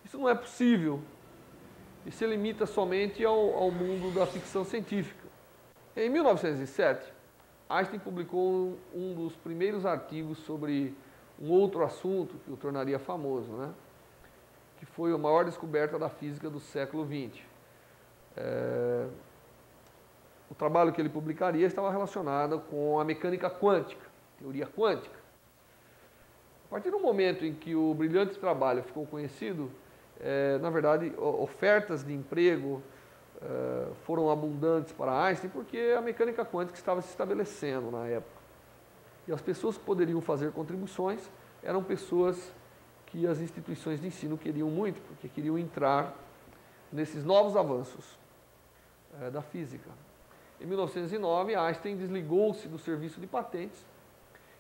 isso não é possível e se limita somente ao mundo da ficção científica. Em 1907, Einstein publicou um dos primeiros artigos sobre um outro assunto que o tornaria famoso, né? Que foi a maior descoberta da física do século XX. O trabalho que ele publicaria estava relacionado com a mecânica quântica, teoria quântica. A partir do momento em que o brilhante trabalho ficou conhecido, na verdade, ofertas de emprego foram abundantes para Einstein, porque a mecânica quântica estava se estabelecendo na época. E as pessoas que poderiam fazer contribuições eram pessoas que as instituições de ensino queriam muito, porque queriam entrar nesses novos avanços da física. Em 1909, Einstein desligou-se do serviço de patentes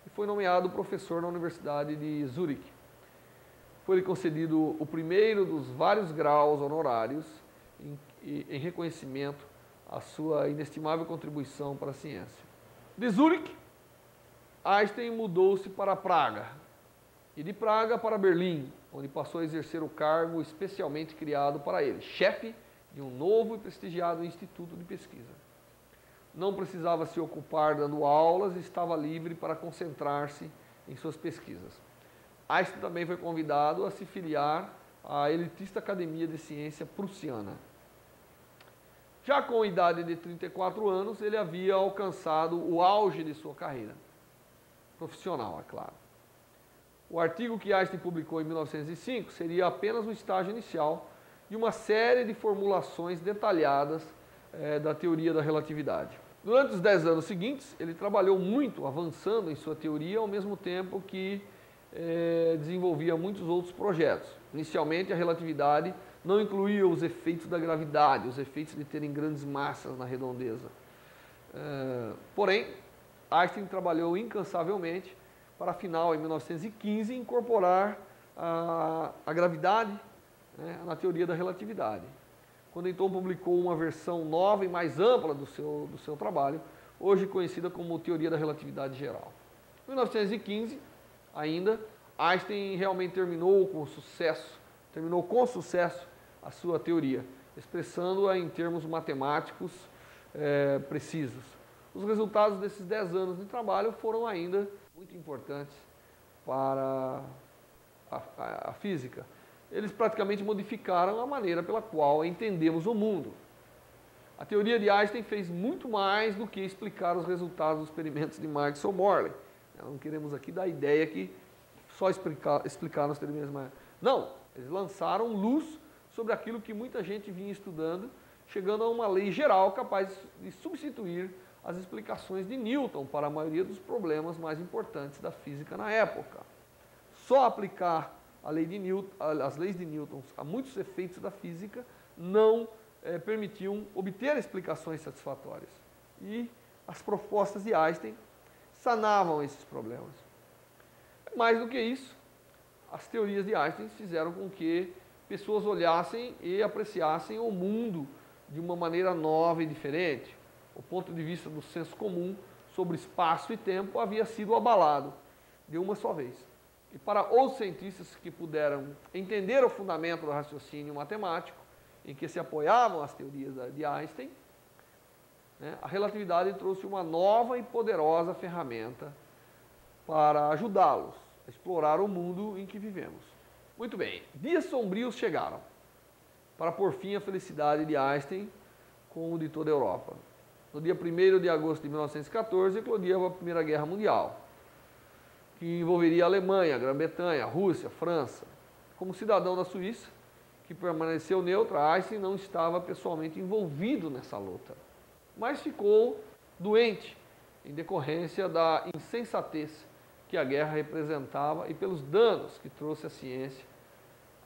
e foi nomeado professor na Universidade de Zurique. Foi-lhe concedido o primeiro dos vários graus honorários em reconhecimento à sua inestimável contribuição para a ciência. De Zurique, Einstein mudou-se para Praga e de Praga para Berlim, onde passou a exercer o cargo especialmente criado para ele, chefe de um novo e prestigiado instituto de pesquisa. Não precisava se ocupar dando aulas e estava livre para concentrar-se em suas pesquisas. Einstein também foi convidado a se filiar à elitista Academia de Ciência Prussiana. Já com a idade de 34 anos, ele havia alcançado o auge de sua carreira profissional, é claro. O artigo que Einstein publicou em 1905 seria apenas um estágio inicial de uma série de formulações detalhadas da teoria da relatividade. Durante os 10 anos seguintes, ele trabalhou muito, avançando em sua teoria, ao mesmo tempo que desenvolvia muitos outros projetos. Inicialmente, a relatividade não incluía os efeitos da gravidade, os efeitos de terem grandes massas na redondeza. Porém, Einstein trabalhou incansavelmente para, afinal, em 1915, incorporar a gravidade, né, na teoria da relatividade. Quando então publicou uma versão nova e mais ampla do seu trabalho, hoje conhecida como teoria da relatividade geral. Em 1915, ainda, Einstein realmente terminou com sucesso a sua teoria, expressando-a em termos matemáticos precisos. Os resultados desses 10 anos de trabalho foram ainda muito importantes para a física. Eles praticamente modificaram a maneira pela qual entendemos o mundo. A teoria de Einstein fez muito mais do que explicar os resultados dos experimentos de Maxwell Morley. Não queremos aqui dar a ideia que só explicar os experimentos. Não, eles lançaram luz sobre aquilo que muita gente vinha estudando, chegando a uma lei geral capaz de substituir as explicações de Newton para a maioria dos problemas mais importantes da física na época. Só aplicar as leis de Newton a muitos efeitos da física não permitiam obter explicações satisfatórias. E as propostas de Einstein sanavam esses problemas. Mais do que isso, as teorias de Einstein fizeram com que pessoas olhassem e apreciassem o mundo de uma maneira nova e diferente. O ponto de vista do senso comum sobre espaço e tempo havia sido abalado de uma só vez. E para os cientistas que puderam entender o fundamento do raciocínio matemático, em que se apoiavam as teorias de Einstein, né, a relatividade trouxe uma nova e poderosa ferramenta para ajudá-los a explorar o mundo em que vivemos. Muito bem, dias sombrios chegaram para pôr fim à felicidade de Einstein com o de toda a Europa. No dia 1º de agosto de 1914, eclodiu a Primeira Guerra Mundial, que envolveria a Alemanha, a Grã-Bretanha, a Rússia, a França. Como cidadão da Suíça, que permaneceu neutra, Einstein não estava pessoalmente envolvido nessa luta, mas ficou doente em decorrência da insensatez que a guerra representava e pelos danos que trouxe à ciência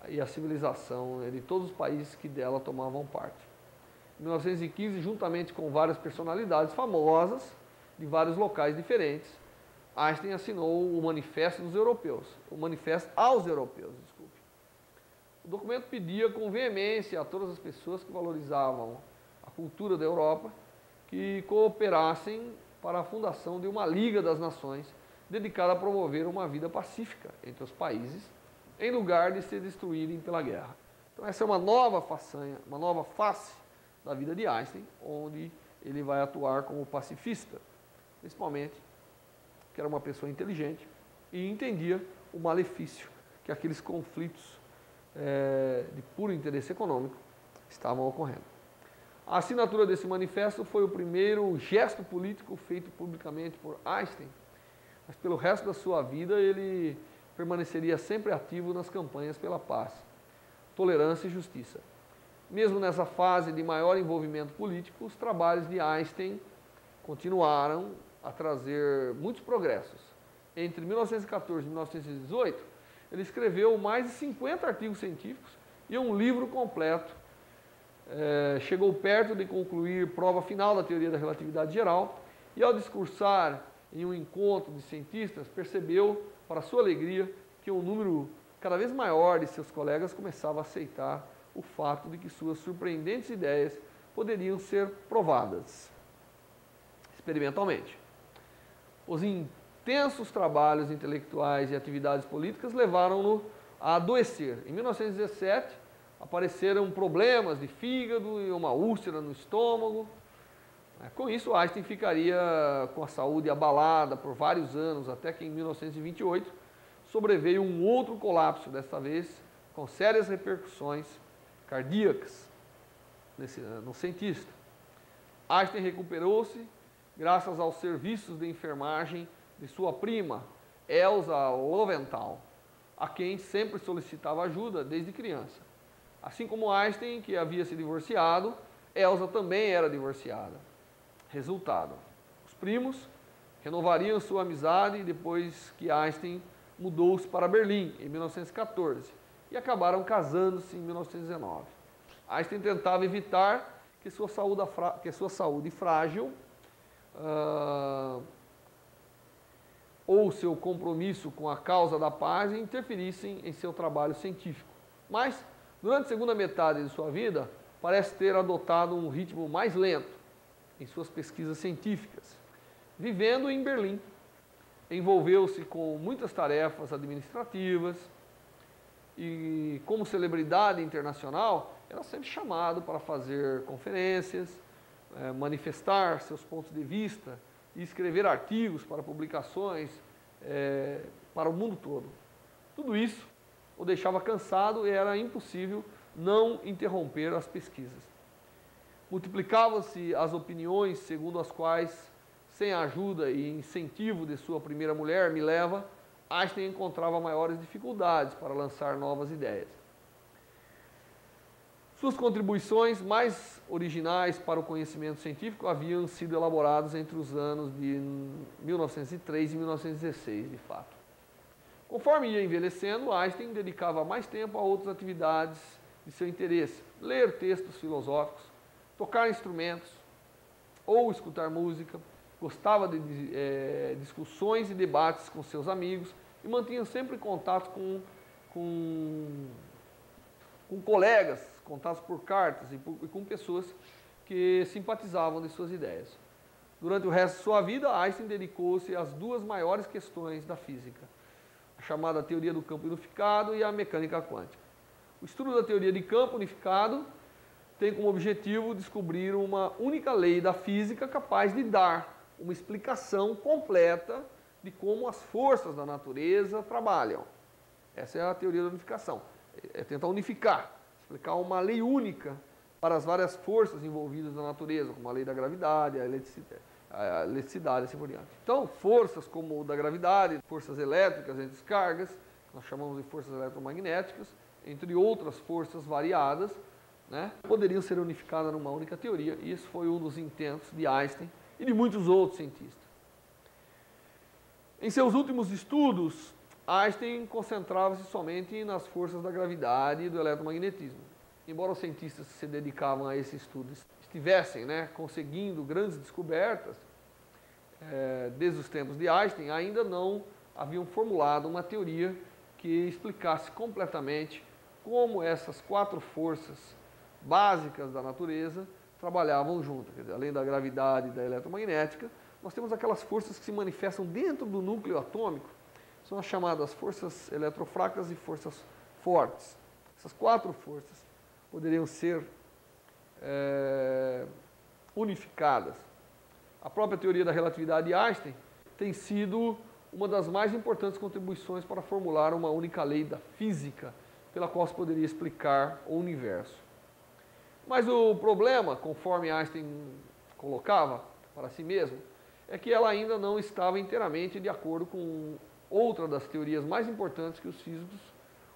e à civilização de todos os países que dela tomavam parte. Em 1915, juntamente com várias personalidades famosas de vários locais diferentes, Einstein assinou o Manifesto dos Europeus, o Manifesto aos Europeus, desculpe. O documento pedia com veemência a todas as pessoas que valorizavam a cultura da Europa que cooperassem para a fundação de uma Liga das Nações dedicada a promover uma vida pacífica entre os países, em lugar de se destruírem pela guerra. Então essa é uma nova façanha, uma nova face da vida de Einstein, onde ele vai atuar como pacifista, principalmente que era uma pessoa inteligente e entendia o malefício que aqueles conflitos de puro interesse econômico estavam ocorrendo. A assinatura desse manifesto foi o primeiro gesto político feito publicamente por Einstein, mas pelo resto da sua vida ele permaneceria sempre ativo nas campanhas pela paz, tolerância e justiça. Mesmo nessa fase de maior envolvimento político, os trabalhos de Einstein continuaram a trazer muitos progressos. Entre 1914 e 1918, ele escreveu mais de 50 artigos científicos e um livro completo. Chegou perto de concluir prova final da teoria da relatividade geral e, ao discursar em um encontro de cientistas, percebeu, para sua alegria, que um número cada vez maior de seus colegas começava a aceitar o fato de que suas surpreendentes ideias poderiam ser provadas experimentalmente. Os intensos trabalhos intelectuais e atividades políticas levaram-no a adoecer. Em 1917, apareceram problemas de fígado e uma úlcera no estômago. Com isso, Einstein ficaria com a saúde abalada por vários anos, até que em 1928 sobreveio um outro colapso, desta vez com sérias repercussões cardíacas no cientista. Einstein recuperou-se graças aos serviços de enfermagem de sua prima, Elsa Lowenthal, a quem sempre solicitava ajuda desde criança. Assim como Einstein, que havia se divorciado, Elsa também era divorciada. Resultado: os primos renovariam sua amizade depois que Einstein mudou-se para Berlim, em 1914, e acabaram casando-se em 1919. Einstein tentava evitar que sua saúde frágil ou seu compromisso com a causa da paz interferissem em seu trabalho científico. Mas, durante a segunda metade de sua vida, parece ter adotado um ritmo mais lento em suas pesquisas científicas. Vivendo em Berlim, envolveu-se com muitas tarefas administrativas e, como celebridade internacional, era sempre chamado para fazer conferências, manifestar seus pontos de vista e escrever artigos para publicações para o mundo todo. Tudo isso o deixava cansado e era impossível não interromper as pesquisas. Multiplicavam-se as opiniões segundo as quais, sem a ajuda e incentivo de sua primeira mulher, Mileva, Einstein encontrava maiores dificuldades para lançar novas ideias. Suas contribuições mais originais para o conhecimento científico haviam sido elaboradas entre os anos de 1903 e 1916, de fato. Conforme ia envelhecendo, Einstein dedicava mais tempo a outras atividades de seu interesse, ler textos filosóficos, tocar instrumentos ou escutar música, gostava de discussões e debates com seus amigos e mantinha sempre contato com colegas, contatos por cartas e com pessoas que simpatizavam de suas ideias. Durante o resto de sua vida, Einstein dedicou-se às duas maiores questões da física, a chamada teoria do campo unificado e a mecânica quântica. O estudo da teoria de campo unificado tem como objetivo descobrir uma única lei da física capaz de dar uma explicação completa de como as forças da natureza trabalham. Essa é a teoria da unificação. É tentar unificar, explicar uma lei única para as várias forças envolvidas na natureza, como a lei da gravidade, a eletricidade e assim por diante. Então, forças como o da gravidade, forças elétricas e descargas, que nós chamamos de forças eletromagnéticas, entre outras forças variadas, poderiam ser unificadas numa única teoria, e esse foi um dos intentos de Einstein, e de muitos outros cientistas. Em seus últimos estudos, Einstein concentrava-se somente nas forças da gravidade e do eletromagnetismo. Embora os cientistas que se dedicavam a esse estudo estivessem, conseguindo grandes descobertas, desde os tempos de Einstein, ainda não haviam formulado uma teoria que explicasse completamente como essas 4 forças básicas da natureza trabalhavam juntas. Quer dizer, além da gravidade e da eletromagnética, nós temos aquelas forças que se manifestam dentro do núcleo atômico, são as chamadas forças eletrofracas e forças fortes. Essas 4 forças poderiam ser unificadas. A própria teoria da relatividade de Einstein tem sido uma das mais importantes contribuições para formular uma única lei da física pela qual se poderia explicar o universo. Mas o problema, conforme Einstein colocava para si mesmo, é que ela ainda não estava inteiramente de acordo com outra das teorias mais importantes que os físicos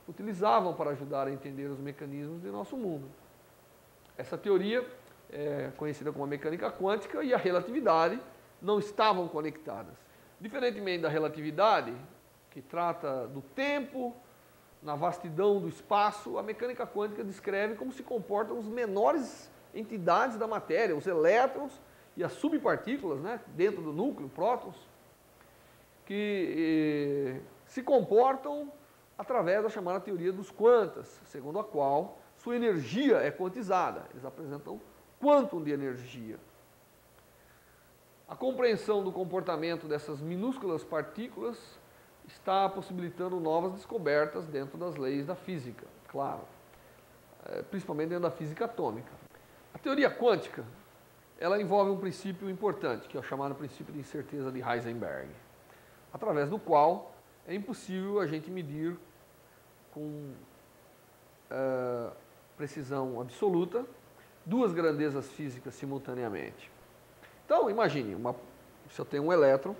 utilizavam para ajudar a entender os mecanismos de nosso mundo. Essa teoria é conhecida como a mecânica quântica e a relatividade não estavam conectadas. Diferentemente da relatividade, que trata do tempo, na vastidão do espaço, a mecânica quântica descreve como se comportam as menores entidades da matéria, os elétrons e as subpartículas, dentro do núcleo, prótons, que se comportam através da chamada teoria dos quantas, segundo a qual sua energia é quantizada. Eles apresentam quantum de energia. A compreensão do comportamento dessas minúsculas partículas está possibilitando novas descobertas dentro das leis da física, claro, principalmente dentro da física atômica. A teoria quântica, ela envolve um princípio importante, que é o chamado princípio de incerteza de Heisenberg, através do qual é impossível a gente medir com precisão absoluta 2 grandezas físicas simultaneamente. Então, imagine, se eu tenho um elétron,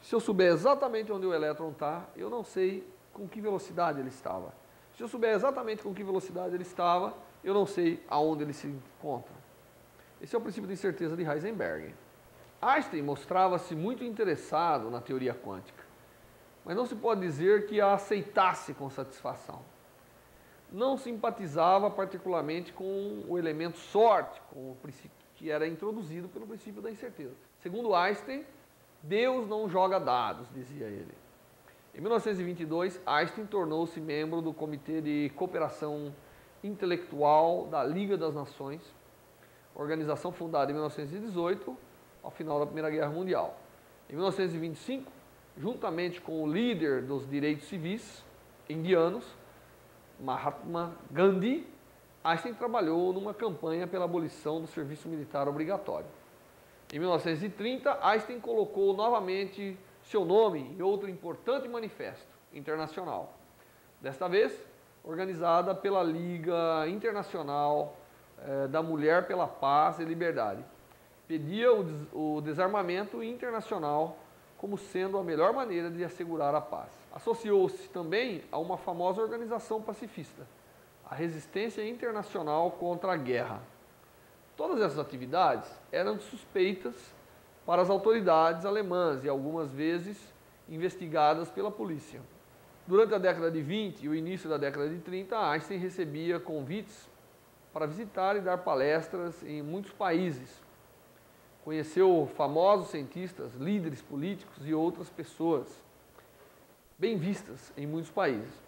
se eu souber exatamente onde o elétron está, eu não sei com que velocidade ele estava. Se eu souber exatamente com que velocidade ele estava, eu não sei aonde ele se encontra. Esse é o princípio de incerteza de Heisenberg. Einstein mostrava-se muito interessado na teoria quântica, mas não se pode dizer que a aceitasse com satisfação. Não simpatizava particularmente com o elemento sorte, com o princípio que era introduzido pelo princípio da incerteza. Segundo Einstein, Deus não joga dados, dizia ele. Em 1922, Einstein tornou-se membro do Comitê de Cooperação Intelectual da Liga das Nações, organização fundada em 1918, ao final da Primeira Guerra Mundial. Em 1925, juntamente com o líder dos direitos civis indianos, Mahatma Gandhi, Einstein trabalhou numa campanha pela abolição do serviço militar obrigatório. Em 1930, Einstein colocou novamente seu nome em outro importante manifesto internacional, desta vez organizada pela Liga Internacional da Mulher pela Paz e Liberdade. Pedia o desarmamento internacional como sendo a melhor maneira de assegurar a paz. Associou-se também a uma famosa organização pacifista, a Resistência Internacional contra a Guerra. Todas essas atividades eram suspeitas para as autoridades alemãs e algumas vezes investigadas pela polícia. Durante a década de 20 e o início da década de 30, Einstein recebia convites para visitar e dar palestras em muitos países. Conheceu famosos cientistas, líderes políticos e outras pessoas bem vistas em muitos países.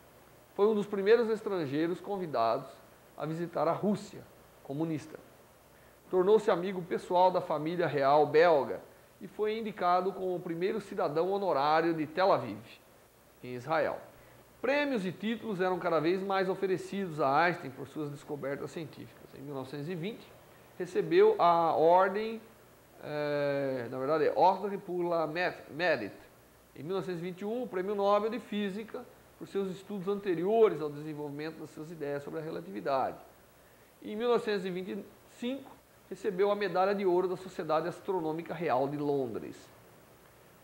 Foi um dos primeiros estrangeiros convidados a visitar a Rússia comunista. Tornou-se amigo pessoal da família real belga e foi indicado como o primeiro cidadão honorário de Tel Aviv, em Israel. Prêmios e títulos eram cada vez mais oferecidos a Einstein por suas descobertas científicas. Em 1920, recebeu a ordem, Ordem pour la Mérite. Em 1921, o Prêmio Nobel de Física por seus estudos anteriores ao desenvolvimento das suas ideias sobre a relatividade. E em 1925, recebeu a Medalha de Ouro da Sociedade Astronômica Real de Londres.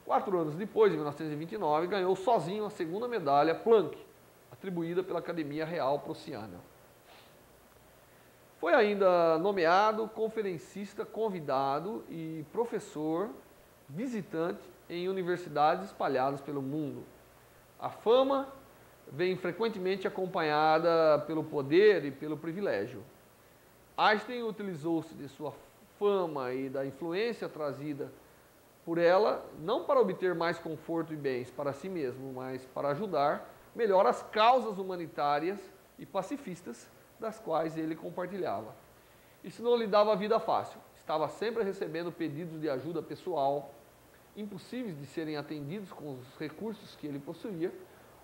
4 anos depois, em 1929, ganhou sozinho a segunda medalha Planck, atribuída pela Academia Real Prussiana. Foi ainda nomeado conferencista convidado e professor visitante em universidades espalhadas pelo mundo. A fama vem frequentemente acompanhada pelo poder e pelo privilégio. Einstein utilizou-se de sua fama e da influência trazida por ela, não para obter mais conforto e bens para si mesmo, mas para ajudar melhor as causas humanitárias e pacifistas das quais ele compartilhava. Isso não lhe dava vida fácil. Estava sempre recebendo pedidos de ajuda pessoal, impossíveis de serem atendidos com os recursos que ele possuía,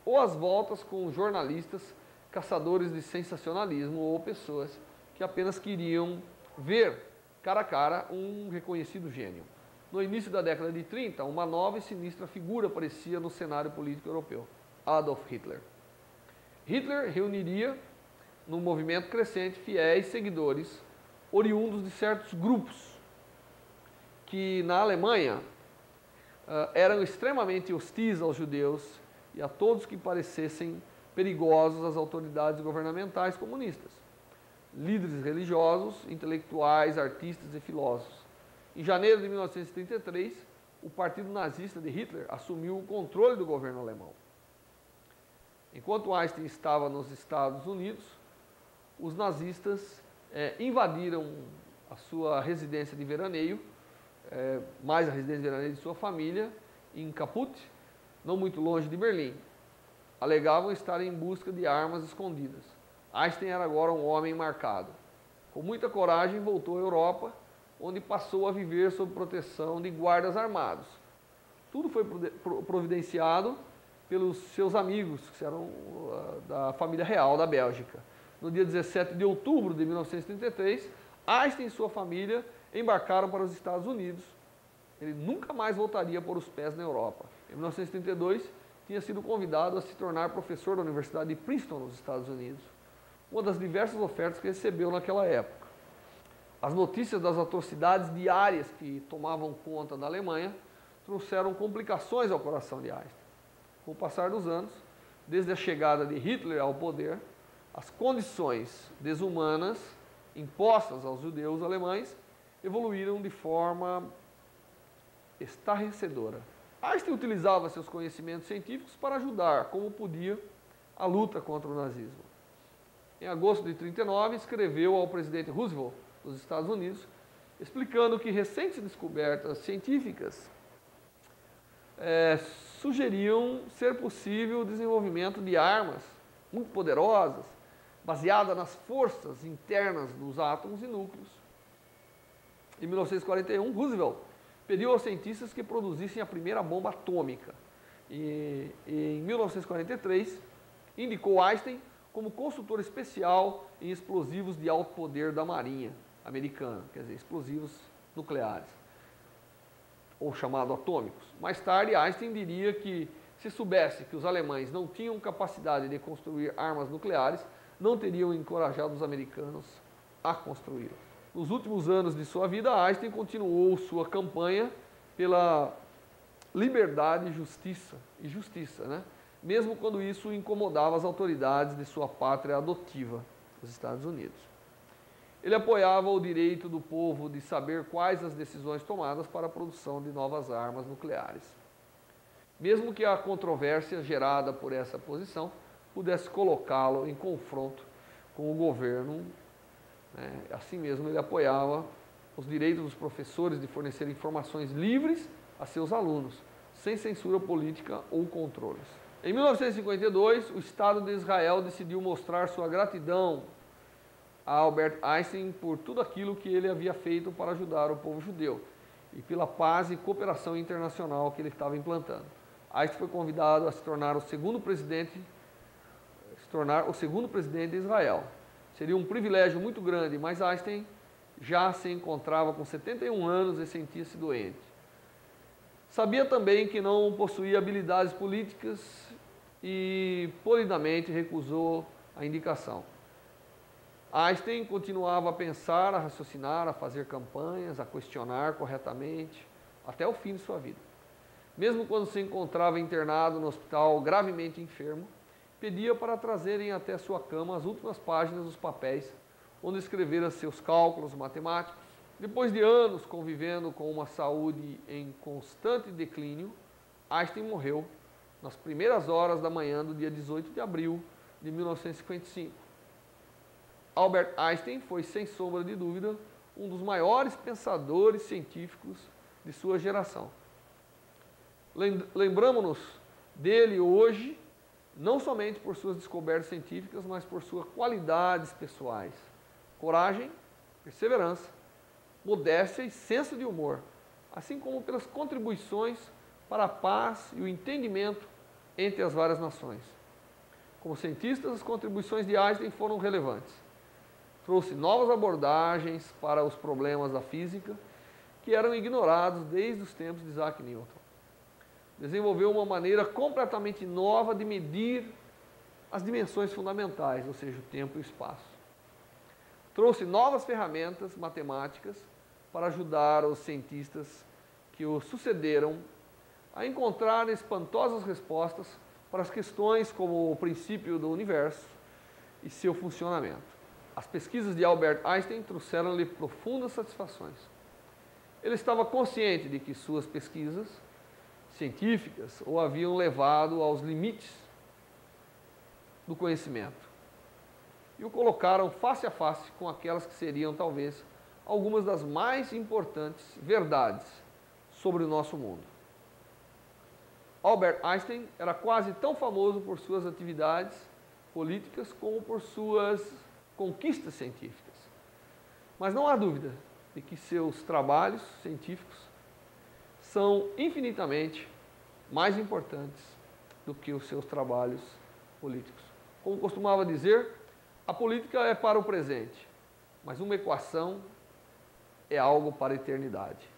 ou às voltas com jornalistas, caçadores de sensacionalismo ou pessoas que apenas queriam ver cara a cara um reconhecido gênio. No início da década de 30, uma nova e sinistra figura aparecia no cenário político europeu: Adolf Hitler. Hitler reuniria, num movimento crescente, fiéis seguidores oriundos de certos grupos que, na Alemanha, eram extremamente hostis aos judeus e a todos que parecessem perigosos às autoridades governamentais comunistas, líderes religiosos, intelectuais, artistas e filósofos. Em janeiro de 1933, o partido nazista de Hitler assumiu o controle do governo alemão. Enquanto Einstein estava nos Estados Unidos, os nazistas invadiram a sua residência de veraneio, mais a residência de veraneio de sua família, em Kaput, não muito longe de Berlim. Alegavam estar em busca de armas escondidas. Einstein era agora um homem marcado. Com muita coragem, voltou à Europa, onde passou a viver sob proteção de guardas armados. Tudo foi providenciado pelos seus amigos, que eram da família real da Bélgica. No dia 17 de outubro de 1933, Einstein e sua família embarcaram para os Estados Unidos. Ele nunca mais voltaria a pôr os pés na Europa. Em 1932, tinha sido convidado a se tornar professor da Universidade de Princeton, nos Estados Unidos, uma das diversas ofertas que recebeu naquela época. As notícias das atrocidades diárias que tomavam conta da Alemanha trouxeram complicações ao coração de Einstein. Com o passar dos anos, desde a chegada de Hitler ao poder, as condições desumanas impostas aos judeus alemães evoluíram de forma estarrecedora. Einstein utilizava seus conhecimentos científicos para ajudar, como podia, a luta contra o nazismo. Em agosto de 1939, escreveu ao presidente Roosevelt dos Estados Unidos, explicando que recentes descobertas científicas sugeriam ser possível o desenvolvimento de armas muito poderosas, baseadas nas forças internas dos átomos e núcleos. Em 1941, Roosevelt pediu aos cientistas que produzissem a primeira bomba atômica. E em 1943, indicou Einstein como consultor especial em explosivos de alto poder da Marinha americana, quer dizer, explosivos nucleares, ou chamado atômicos. Mais tarde, Einstein diria que, se soubesse que os alemães não tinham capacidade de construir armas nucleares, não teriam encorajado os americanos a construí-las. Nos últimos anos de sua vida, Einstein continuou sua campanha pela liberdade e justiça, né? Mesmo quando isso incomodava as autoridades de sua pátria adotiva, os Estados Unidos. Ele apoiava o direito do povo de saber quais as decisões tomadas para a produção de novas armas nucleares. Mesmo que a controvérsia gerada por essa posição pudesse colocá-lo em confronto com o governo, assim mesmo ele apoiava os direitos dos professores de fornecer informações livres a seus alunos, sem censura política ou controles. Em 1952, o Estado de Israel decidiu mostrar sua gratidão a Albert Einstein por tudo aquilo que ele havia feito para ajudar o povo judeu e pela paz e cooperação internacional que ele estava implantando. Einstein foi convidado a se tornar o segundo presidente de Israel. Seria um privilégio muito grande, mas Einstein já se encontrava com 71 anos e sentia-se doente. Sabia também que não possuía habilidades políticas e polidamente recusou a indicação. Einstein continuava a pensar, a raciocinar, a fazer campanhas, a questionar corretamente, até o fim de sua vida. Mesmo quando se encontrava internado no hospital gravemente enfermo, pedia para trazerem até sua cama as últimas páginas dos papéis onde escrevera seus cálculos matemáticos. Depois de anos convivendo com uma saúde em constante declínio, Einstein morreu nas primeiras horas da manhã do dia 18 de abril de 1955. Albert Einstein foi, sem sombra de dúvida, um dos maiores pensadores científicos de sua geração. Lembramos-nos dele hoje, não somente por suas descobertas científicas, mas por suas qualidades pessoais: coragem, perseverança, modéstia e senso de humor, assim como pelas contribuições para a paz e o entendimento entre as várias nações. Como cientistas, as contribuições de Einstein foram relevantes. Trouxe novas abordagens para os problemas da física que eram ignorados desde os tempos de Isaac Newton. Desenvolveu uma maneira completamente nova de medir as dimensões fundamentais, ou seja, o tempo e o espaço. Trouxe novas ferramentas matemáticas para ajudar os cientistas que o sucederam a encontrar espantosas respostas para as questões como o princípio do universo e seu funcionamento. As pesquisas de Albert Einstein trouxeram-lhe profundas satisfações. Ele estava consciente de que suas pesquisas científicas o haviam levado aos limites do conhecimento e o colocaram face a face com aquelas que seriam, talvez, algumas das mais importantes verdades sobre o nosso mundo. Albert Einstein era quase tão famoso por suas atividades políticas como por suas conquistas científicas. Mas não há dúvida de que seus trabalhos científicos são infinitamente mais importantes do que os seus trabalhos políticos. Como costumava dizer, a política é para o presente, mas uma equação é algo para a eternidade.